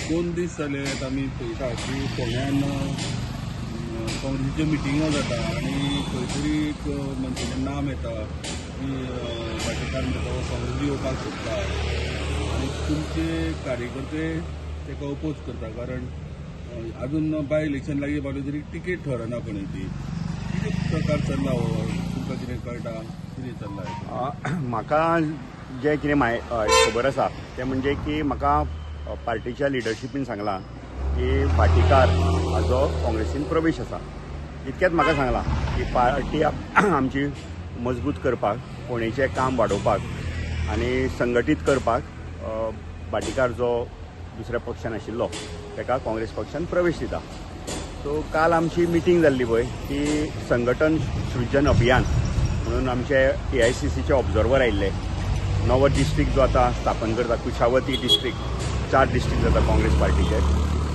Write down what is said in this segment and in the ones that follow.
2 दीस जाले आमी पळयता की फोंड्यान काँग्रेसीच्यो मिटिंगो जाता आनी खंय तरी एक मनशाचें नाम येता की वाटेकार म्हणटा तो काँग्रेसी येवपाक सोदता आनी तुमचे कार्यकर्ते ताका अपोज करता कारण अजून बाय इलेक्शन लागीं पावले तरी टिकेट ठरना कोणाची कितें प्रकार चल्ला हो तुमकां कितें कळटा कितें चल्ला म्हाका जे कितें खबर आसा तें म्हणजे की म्हाका पार्टीच्या लिडरशिपीन सांगलां की भाटीकार हाजो काँग्रेसीन प्रवेश आसा इतकेंच म्हाका सांगलां की पार्टी आमची मजबूत करपाक फोंडेचें काम वाडोवपाक आनी संघटीत करपाक भाटीकार जो दुसऱ्या पक्षान आशिल्लो ताका काँग्रेस पक्षान प्रवेश दिता. सो काल आमची मिटींग जाल्ली पळय ती संघटन सृजन अभियान म्हणून आमचे AICCचे ऑब्झर्वर आयिल्ले. नवो डिस्ट्रिक्ट जो आतां स्थापन करता कुशावती डिस्ट्रिक्ट 4 डिस्ट्रिक्ट जाता काँग्रेस पार्टीचे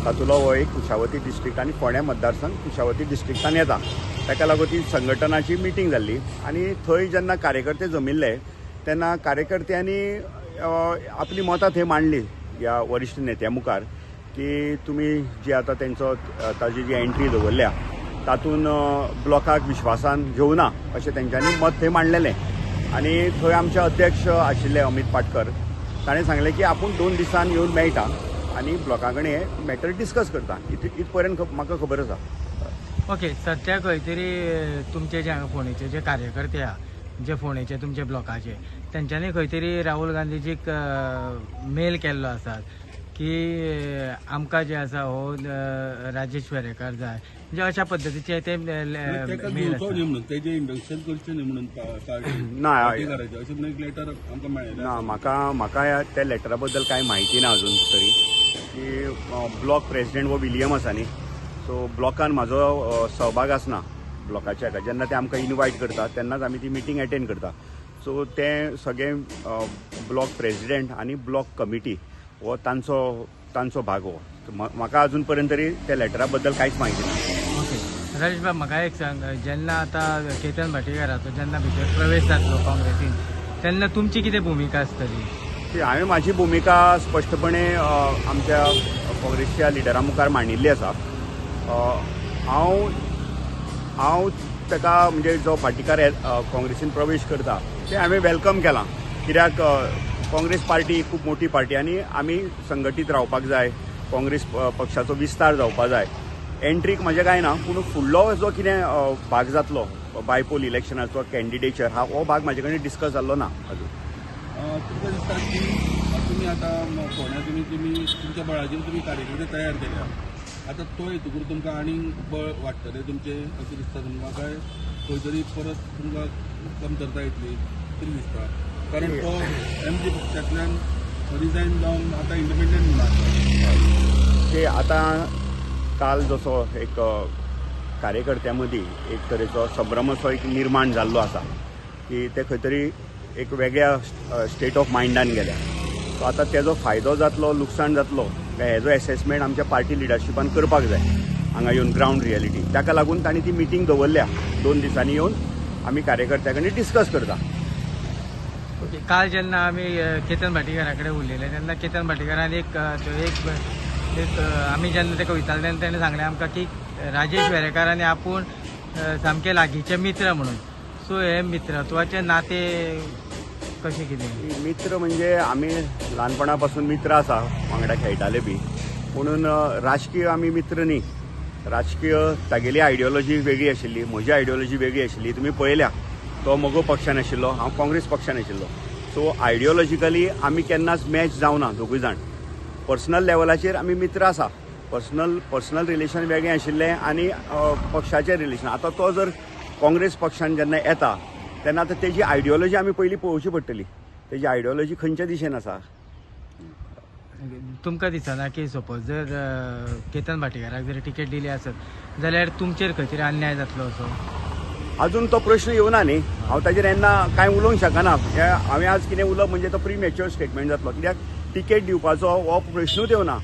तातूंतलो हो एक कुशावती डिस्ट्रिक्ट आनी फोंड्या मतदारसंघ कुशावती डिस्ट्रिक्टान येता. ताका लागून ती संघटनाची मिटींग जाल्ली आनी थंय जेन्ना कार्यकर्ते जमिल्ले तेन्ना कार्यकर्त्यांनी आपली मतां थंय मांडली ह्या वरिश्ठ नेत्या मुखार की तुमी जी आतां ताजी जी एंट्री दवरल्या तातूंत ब्लॉकाक विश्वासान घेवना अशें तेंच्यांनी मत थंय मांडलेलें. आनी थंय आमचे अध्यक्ष आशिल्ले अमित पाटकर ताणें सांगलें की आपूण 2 दिसान येवन मेळटा आनी ब्लॉका कडेन हें मॅटर डिस्कस करता. इतपर्यंत म्हाका खबर आसा. ओके, सध्या खंय तरी तुमचे जे हांगा फोंडेचे जे कार्यकर्ते आहा जे फोंडेचे तुमचे ब्लॉकाचे तेंच्यांनी खंय तरी राहुल गांधीजीक मेल केल्लो आसा की आमकां जे आसा हो राजेश वेरेकार जाय म्हणजे अशा पद्दतीचे ते मेल म्हणून तेजे इंडक्शन करचें न्ही म्हणून ना अशें म्हणून एक लेटर आमकां मेळ्ळें ना म्हाका त्या लेटरा बद्दल कांय म्हायती ना अजून तरी की ब्लॉक प्रेसिडेंट वो विलियम आसा न्ही सो ब्लॉकान म्हाजो सहभाग आसना ब्लॉकाच्या हाका. जेन्ना ते आमकां इनवायट करता तेन्नाच आमी ती मिटींग अटेंड करता. सो ते सगळे ब्लॉक प्रेसिडेंट आनी ब्लॉक कमिटी हो तांचो भाग हो. म्हाका अजून पर्यंत तरी त्या लेटरा बद्दल कांयच म्हायती ना. ओके राजेश बाब, म्हाका एक सांग, जेन्ना आतां केतन भाटीकाराचो जेन्ना भितर प्रवेश जातलो काँग्रेसीन तेन्ना तुमची कितें भुमिका आसतली? हांवें म्हाजी भुमिका स्पश्टपणे आमच्या काँग्रेसच्या लिडरा मुखार मांडिल्ली आसा. हांव ताका म्हणजे जो भाटीकार काँग्रेसीन प्रवेश करता ते हांवें वेलकम केलां कित्याक काँग्रेस पार्टी खूब मोठी पार्टी आनी आमी संघटीत रावपाक जाय. काँग्रेस पक्षाचो विस्तार जावपाक जाय. एंट्रीक म्हजें कांय ना पूण फुडलो जो कितें भाग जातलो बायपोल इलेक्शनाचो कॅन्डिडेचर हो भाग म्हाजे कडेन डिस्कस जाल्लो ना अजून. तुमकां दिसता की तुमी आतां फोंड्या तुमी तुमच्या बळाचेर तुमी कार्यकर्ते तयार केल्या आतां तो हेतून तुमकां आनीक बळ वाडटलें तुमचें अशें दिसता तुमकां काय खंय तरी परत तुमकां कमतरता येतली कितें दिसता? कारण तो MG पक्षांतल्यान रिजायन जावन आतां इंडिपेंडंट जाता. ते आतां काल जसो एक कार्यकर्त्यां मदीं एक तरेचो संभ्रमसो एक निर्माण जाल्लो आसा की ते खंय तरी एक वेगळ्या स्टेट ऑफ मायंडान गेल्या. सो आतां तेजो फायदो जातलो लुकसाण जातलो काय हेजो एसेसमेंट आमच्या पार्टी लिडरशिपान करपाक जाय हांगा येवन ग्रावंड रियलिटी. ताका लागून तांणी ती मिटींग दवरल्या 2 दिसांनी येवन आमी कार्यकर्त्यां कडेन डिस्कस करता. काल जेन्ना आमी केतन भाटीकारा कडेन उलयले तेन्ना केतन भाटीकारान एक आमी जेन्ना ताका विचारलें तेन्ना ताणें सांगलें आमकां की राजेश वेरेकार आनी आपूण सामके लागींचे मित्र म्हणून. सो हे मित्रत्वाचे नाते कशें कितें? मित्र म्हणजे आमी ल्हानपणा पासून मित्र आसा वांगडा खेळटाले बी म्हणून राजकीय आमी मित्र न्ही. राजकीय तागेली आयडियोलॉजी वेगळी आशिल्ली म्हजी आयडियोलॉजी वेगळी आशिल्ली. तुमी पळयल्या तो मोगो पक्षान आशिल्लो हांव काँग्रेस पक्षान आशिल्लो. सो आयडियोलॉजिकली आमी केन्नाच मॅच जावना दोगूय जाण. पर्सनल लेवलाचेर आमी मित्र आसा. पर्सनल रिलेशन वेगळें आशिल्लें आनी पक्षाचें रिलेशन. आतां तो जर काँग्रेस पक्षान जेन्ना येता तेन्ना आतां तेजी आयडियोलॉजी आमी पयलीं पळोवची पडटली. तेजी आयडियोलॉजी खंयच्या दिशेन आसा. तुमकां दिसना की सपोज जर केतन भाटीकाराक जर टिकेट दिली आसत जाल्यार तुमचेर खंय तरी अन्याय जातलो असो? अजून तो प्रश्न येवना न्ही. हांव ताजेर येन्ना कांय उलोवंक शकना. हांवें आज कितें उलोवप म्हणजे तो प्रीमॅच्युअर स्टेटमेंट जातलो कित्याक टिकेट दिवपाचो हो प्रश्नूच येवना.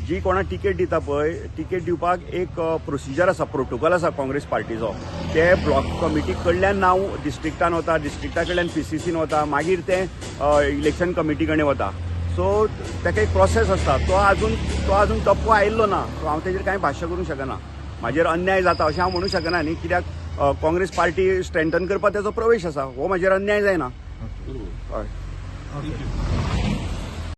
जी कोणाक टिकेट दिता पळय टिकेट दिवपाक एक प्रोसिजर आसा प्रोटोकॉल आसा काँग्रेस पार्टीचो. ते ब्लॉक कमिटी कडल्यान नांव डिस्ट्रिक्टान वता डिस्ट्रिक्टा कडल्यान PCCन वता मागीर ते इलेक्शन कमिटी कडेन वता. सो ताका एक प्रोसेस आसता तो आजून टप्पो आयिल्लो ना सो हांव तेजेर कांय भाश्य करूंक शकना म्हाजेर अन्याय जाता अशें हांव म्हणूंक शकना न्ही कित्याक काँग्रेस पार्टी स्ट्रेंथन करपाक तेजो प्रवेश आसा हो म्हाजेर अन्याय जायना बरोबर हय ओके